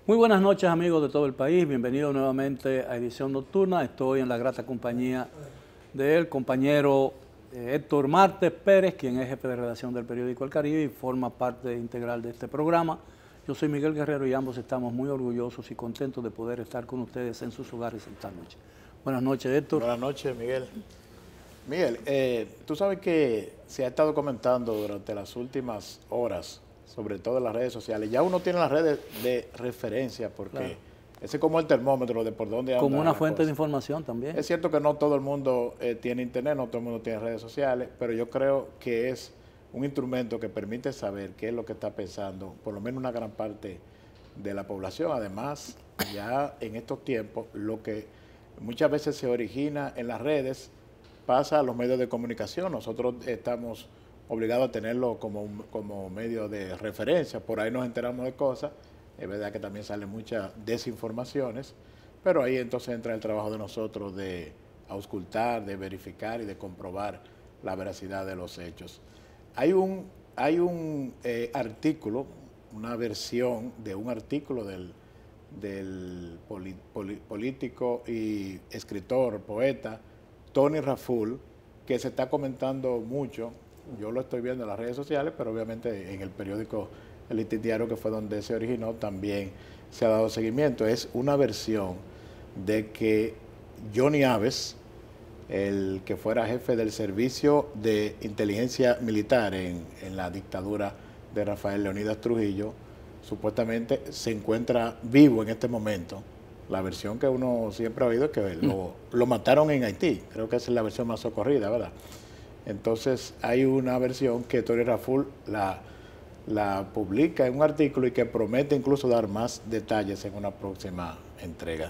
Muy buenas noches, amigos de todo el país. Bienvenidos nuevamente a Edición Nocturna. Estoy en la grata compañía del compañero Héctor Martes Pérez, quien es jefe de redacción del periódico El Caribe y forma parte integral de este programa. Yo soy Miguel Guerrero y ambos estamos muy orgullosos y contentos de poder estar con ustedes en sus hogares esta noche. Buenas noches, Héctor. Buenas noches, Miguel. Miguel, tú sabes que se ha estado comentando durante las últimas horas, sobre todo en las redes sociales. Ya uno tiene las redes de referencia porque claro, ese es como el termómetro de por dónde anda. Como una fuente de información también. Es cierto que no todo el mundo tiene internet, no todo el mundo tiene redes sociales, pero yo creo que es un instrumento que permite saber qué es lo que está pensando, por lo menos una gran parte de la población. Además, ya en estos tiempos, lo que muchas veces se origina en las redes pasa a los medios de comunicación. Nosotros estamos obligados a tenerlo como medio de referencia. Por ahí nos enteramos de cosas. Es verdad que también salen muchas desinformaciones, pero ahí entonces entra el trabajo de nosotros de auscultar, de verificar y de comprobar la veracidad de los hechos. Hay un artículo, una versión de un artículo del político y escritor, poeta, Tony Raful, que se está comentando mucho. Yo lo estoy viendo en las redes sociales, pero obviamente en el periódico El Listín Diario, que fue donde se originó, también se ha dado seguimiento. Es una versión de que Johnny Aves, el que fuera jefe del Servicio de Inteligencia Militar en la dictadura de Rafael Leónidas Trujillo, supuestamente se encuentra vivo en este momento. La versión que uno siempre ha oído es que lo mataron en Haití. Creo que esa es la versión más socorrida, ¿verdad? Entonces hay una versión que Tony Raful la publica en un artículo y que promete incluso dar más detalles en una próxima entrega.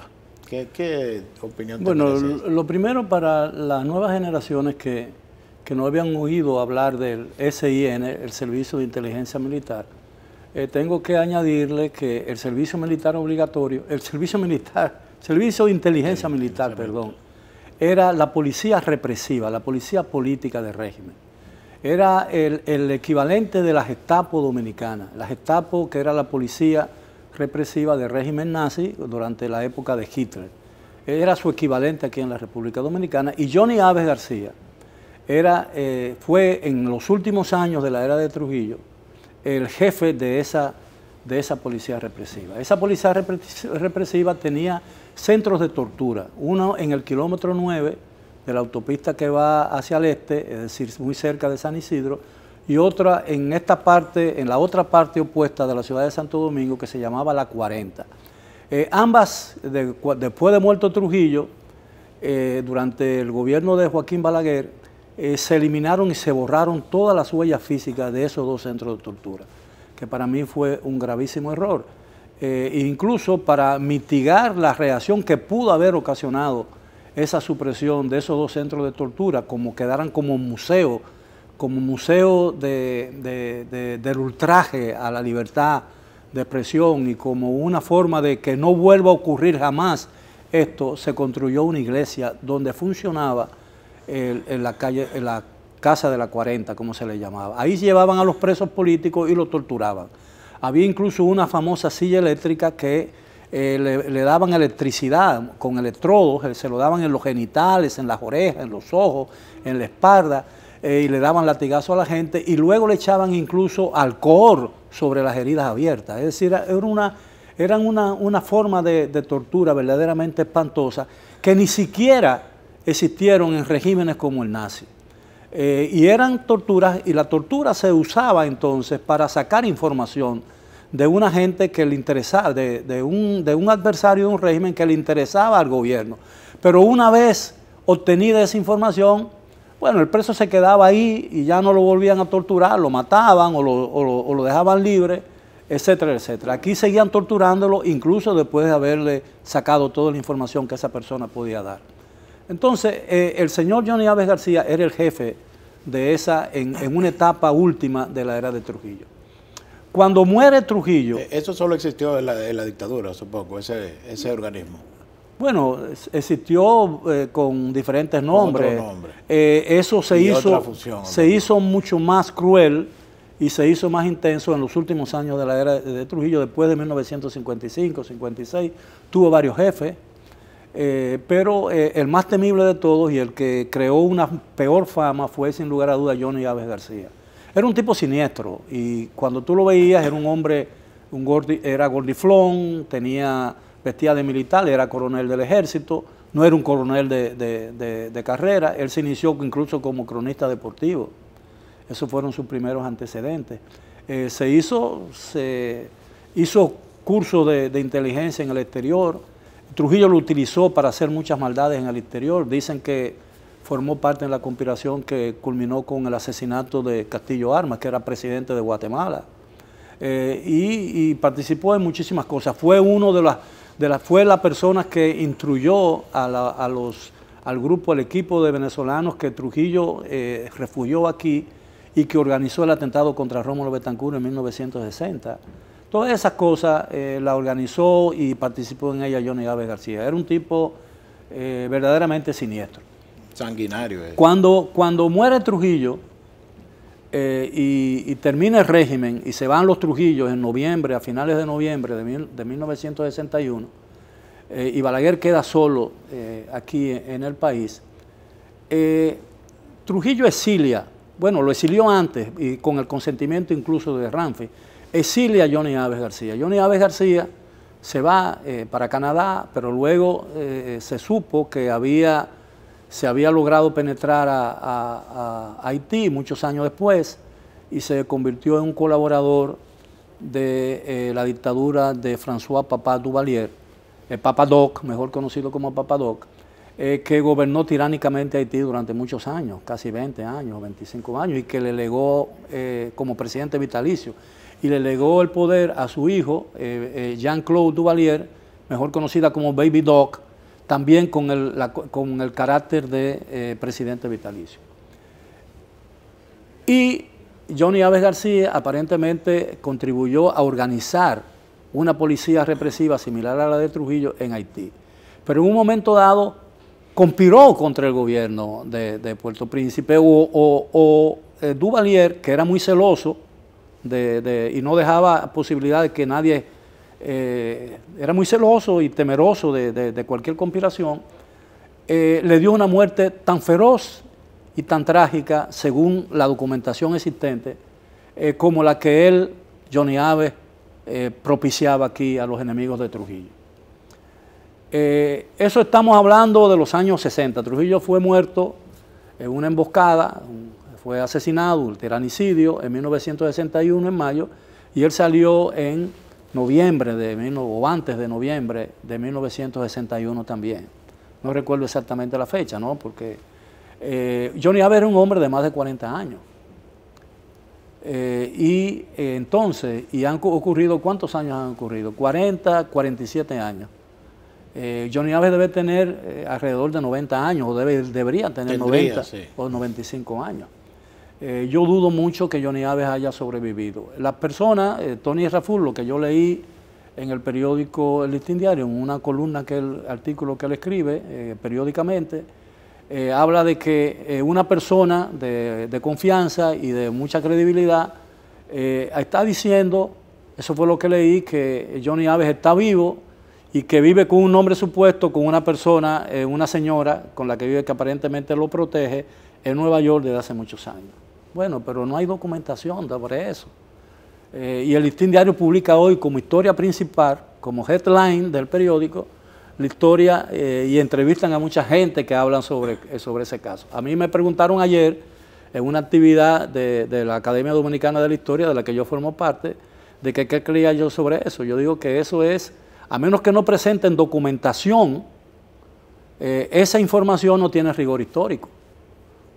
¿Qué opinión te merece? Bueno, lo primero, para las nuevas generaciones que no habían oído hablar del SIN, el Servicio de Inteligencia Militar, tengo que añadirle que el servicio militar obligatorio, Servicio de Inteligencia Militar, perdón, era la policía represiva, la policía política del régimen. Era el equivalente de la Gestapo dominicana. La Gestapo, que era la policía represiva del régimen nazi durante la época de Hitler. Era su equivalente aquí en la República Dominicana. Y Johnny Aves García fue en los últimos años de la era de Trujillo el jefe de esa policía represiva. Esa policía represiva tenía centros de tortura, uno en el kilómetro 9 de la autopista que va hacia el este, es decir, muy cerca de San Isidro, y otra en la otra parte opuesta de la ciudad de Santo Domingo, que se llamaba La 40. Ambas, después de muerto Trujillo, durante el gobierno de Joaquín Balaguer, se eliminaron y se borraron todas las huellas físicas de esos dos centros de tortura, que para mí fue un gravísimo error. Incluso para mitigar la reacción que pudo haber ocasionado esa supresión de esos dos centros de tortura, como quedaran como museo del ultraje a la libertad de expresión y como una forma de que no vuelva a ocurrir jamás esto, se construyó una iglesia donde funcionaba en la casa de la 40, como se le llamaba. Ahí llevaban a los presos políticos y los torturaban. Había incluso una famosa silla eléctrica que le daban electricidad con electrodos, se lo daban en los genitales, en las orejas, en los ojos, en la espalda, y le daban latigazo a la gente, y luego le echaban incluso alcohol sobre las heridas abiertas. Es decir, eran una forma de tortura verdaderamente espantosa, que ni siquiera existieron en regímenes como el nazi. Y eran torturas, y la tortura se usaba entonces para sacar información de una gente que le interesaba, de un adversario de un régimen que le interesaba al gobierno. Pero una vez obtenida esa información, bueno, el preso se quedaba ahí y ya no lo volvían a torturar, lo mataban o lo dejaban libre, etcétera, etcétera. Aquí seguían torturándolo incluso después de haberle sacado toda la información que esa persona podía dar. Entonces, el señor Johnny Aves García era el jefe de en una etapa última de la era de Trujillo. Cuando muere Trujillo... Eso solo existió en la dictadura, supongo, ese organismo. Bueno, existió con diferentes nombres. Con otro nombre. Eso se hizo mucho más cruel y se hizo más intenso en los últimos años de la era de Trujillo, después de 1955, 56, tuvo varios jefes, pero el más temible de todos y el que creó una peor fama fue sin lugar a dudas Johnny Aves García. Era un tipo siniestro y cuando tú lo veías era un hombre, era gordiflón, vestía de militar, era coronel del ejército, no era un coronel de carrera, él se inició incluso como cronista deportivo. Esos fueron sus primeros antecedentes. Se hizo cursos de inteligencia en el exterior. Trujillo lo utilizó para hacer muchas maldades en el exterior. Dicen que formó parte de la conspiración que culminó con el asesinato de Castillo Armas, que era presidente de Guatemala. Y participó en muchísimas cosas. Fue fue la persona que instruyó al grupo, al equipo de venezolanos que Trujillo refugió aquí y que organizó el atentado contra Rómulo Betancourt en 1960. Todas esas cosas la organizó y participó en ella Johnny Aves García. Era un tipo verdaderamente siniestro. Sanguinario. Cuando muere Trujillo y termina el régimen y se van los Trujillos en noviembre, a finales de noviembre de 1961, y Balaguer queda solo aquí en el país, Trujillo exilia, bueno, lo exilió antes y con el consentimiento incluso de Ramfi, exilia a Johnny Aves García. Johnny Aves García se va para Canadá, pero luego se supo que se había logrado penetrar a Haití muchos años después y se convirtió en un colaborador de la dictadura de François Papa Duvalier, Papa Doc, mejor conocido como Papa Doc, que gobernó tiránicamente Haití durante muchos años, casi 20 años, 25 años, y que le legó como presidente vitalicio, y le legó el poder a su hijo, Jean-Claude Duvalier, mejor conocida como Baby Doc, también con el carácter de presidente vitalicio. Y Johnny Aves García aparentemente contribuyó a organizar una policía represiva similar a la de Trujillo en Haití. Pero en un momento dado conspiró contra el gobierno de Puerto Príncipe o Duvalier, que era muy celoso y no dejaba posibilidad de que nadie, era muy celoso y temeroso de cualquier conspiración, le dio una muerte tan feroz y tan trágica, según la documentación existente, como la que él, Johnny Aves, propiciaba aquí a los enemigos de Trujillo. Eso estamos hablando de los años 60. Trujillo fue muerto en una emboscada, fue asesinado, un tiranicidio, en 1961, en mayo, y él salió en noviembre, o antes de noviembre de 1961 también. No recuerdo exactamente la fecha, ¿no? Porque Johnny Aves era un hombre de más de 40 años. Entonces, han ocurrido, ¿cuántos años han ocurrido? 40, 47 años. Johnny Aves debe tener alrededor de 90 años, o debería tener 90 sí, o 95 años. Yo dudo mucho que Johnny Aves haya sobrevivido. Las personas, Tony Raful, lo que yo leí en el periódico El Listín Diario, en una columna, artículo que él escribe periódicamente, habla de que una persona de confianza y de mucha credibilidad está diciendo, eso fue lo que leí, que Johnny Aves está vivo y que vive con un nombre supuesto, con una persona, una señora con la que vive, que aparentemente lo protege, en Nueva York desde hace muchos años. Bueno, pero no hay documentación sobre eso. Y el Listín Diario publica hoy como historia principal, como headline del periódico, la historia y entrevistan a mucha gente que hablan sobre ese caso. A mí me preguntaron ayer en una actividad de la Academia Dominicana de la Historia, de la que yo formo parte, de que qué creía yo sobre eso. Yo digo que eso es, a menos que no presenten documentación, esa información no tiene rigor histórico,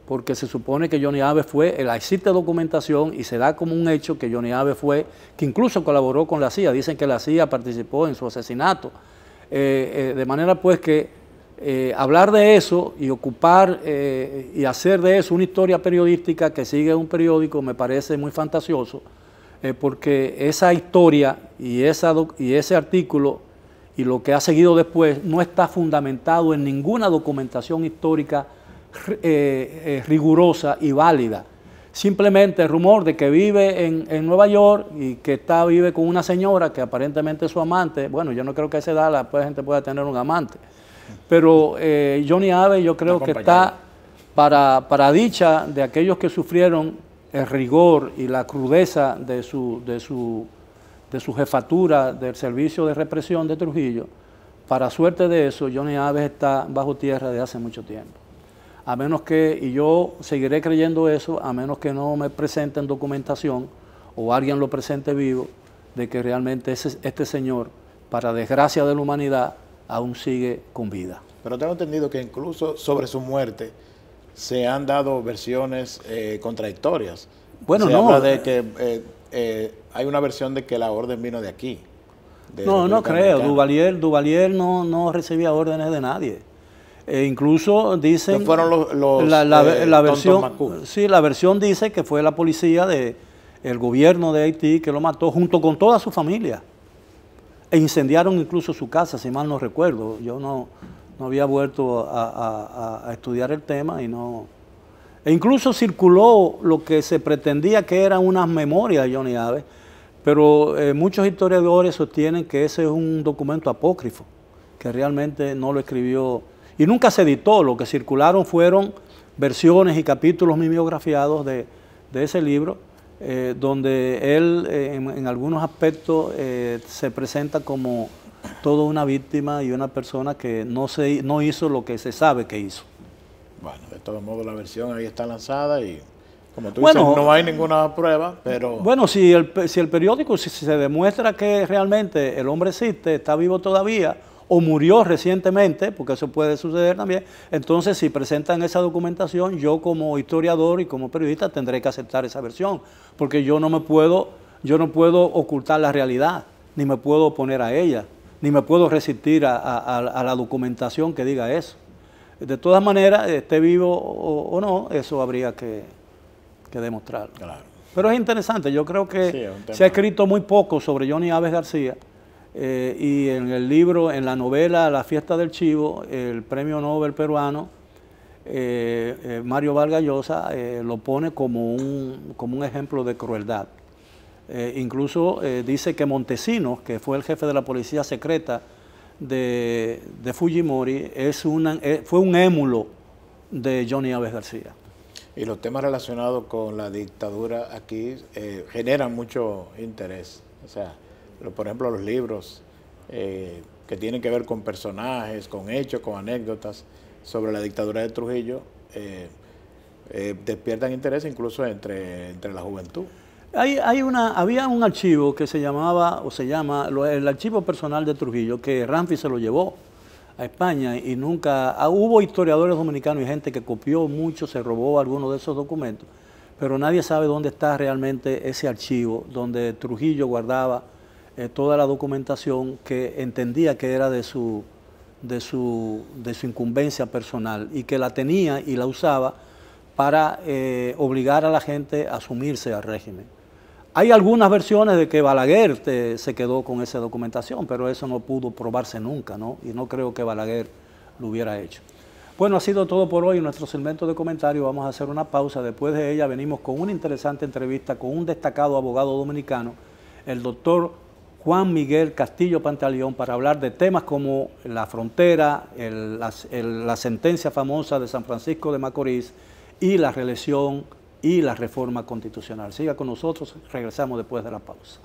porque se supone que Johnny Aves existe documentación y se da como un hecho que Johnny Aves que incluso colaboró con la CIA, dicen que la CIA participó en su asesinato. De manera pues que hablar de eso y ocupar y hacer de eso una historia periodística que sigue un periódico me parece muy fantasioso, porque esa historia y ese artículo y lo que ha seguido después no está fundamentado en ninguna documentación histórica rigurosa y válida. simplemente el rumor de que vive en Nueva York y que vive con una señora que aparentemente es su amante. Bueno, yo no creo que a esa edad la gente pueda tener un amante. Pero Johnny Aves yo creo que está para dicha de aquellos que sufrieron el rigor y la crudeza de su jefatura del servicio de represión de Trujillo. Para suerte de eso, Johnny Aves está bajo tierra desde hace mucho tiempo. A menos que, y yo seguiré creyendo eso, a menos que no me presenten documentación o alguien lo presente vivo, de que realmente este señor, para desgracia de la humanidad, aún sigue con vida. Pero tengo entendido que incluso sobre su muerte se han dado versiones contradictorias. Bueno, se habla de que hay una versión de que la orden vino de aquí. No creo. Duvalier no recibía órdenes de nadie. Incluso dicen... ¿No fueron la versión, sí, la versión dice que fue la policía del gobierno de Haití que lo mató junto con toda su familia. E incendiaron incluso su casa, si mal no recuerdo. Yo no había vuelto a estudiar el tema y no... E incluso circuló lo que se pretendía que eran unas memorias de Johnny Aves, pero muchos historiadores sostienen que ese es un documento apócrifo, que realmente no lo escribió y nunca se editó. Lo que circularon fueron versiones y capítulos mimeografiados de ese libro, donde él en algunos aspectos se presenta como toda una víctima y una persona que no hizo lo que se sabe que hizo. Bueno, de todos modos la versión ahí está lanzada y como tú dices, no hay ninguna prueba, pero... Bueno, si el periódico, si se demuestra que realmente el hombre existe, está vivo todavía, o murió recientemente, porque eso puede suceder también, entonces si presentan esa documentación, yo como historiador y como periodista tendré que aceptar esa versión, porque yo no puedo ocultar la realidad, ni me puedo oponer a ella, ni me puedo resistir a la documentación que diga eso. De todas maneras, esté vivo o no, eso habría que demostrar. Claro. Pero es interesante, yo creo que se ha escrito muy poco sobre Johnny Aves García, y en el libro, en la novela La fiesta del chivo, el premio Nobel peruano, Mario Vargas Llosa, lo pone como un ejemplo de crueldad. Incluso dice que Montesinos, que fue el jefe de la policía secreta de Fujimori, fue un émulo de Johnny Aves García. Y los temas relacionados con la dictadura aquí generan mucho interés. O sea, por ejemplo, los libros que tienen que ver con personajes, con hechos, con anécdotas sobre la dictadura de Trujillo, despiertan interés incluso entre la juventud. Había un archivo que se llama el archivo personal de Trujillo, que Ramfi se lo llevó a España y nunca... Hubo historiadores dominicanos y gente que copió mucho, se robó algunos de esos documentos, pero nadie sabe dónde está realmente ese archivo, donde Trujillo guardaba toda la documentación que entendía que era de su incumbencia personal y que la tenía y la usaba para obligar a la gente a sumirse al régimen. Hay algunas versiones de que Balaguer se quedó con esa documentación, pero eso no pudo probarse nunca, ¿no? Y no creo que Balaguer lo hubiera hecho. Bueno, ha sido todo por hoy en nuestro segmento de comentarios. Vamos a hacer una pausa. Después de ella venimos con una interesante entrevista con un destacado abogado dominicano, el doctor Juan Miguel Castillo Pantaleón, para hablar de temas como la frontera, la sentencia famosa de San Francisco de Macorís y la reelección y la reforma constitucional. Siga con nosotros, regresamos después de la pausa.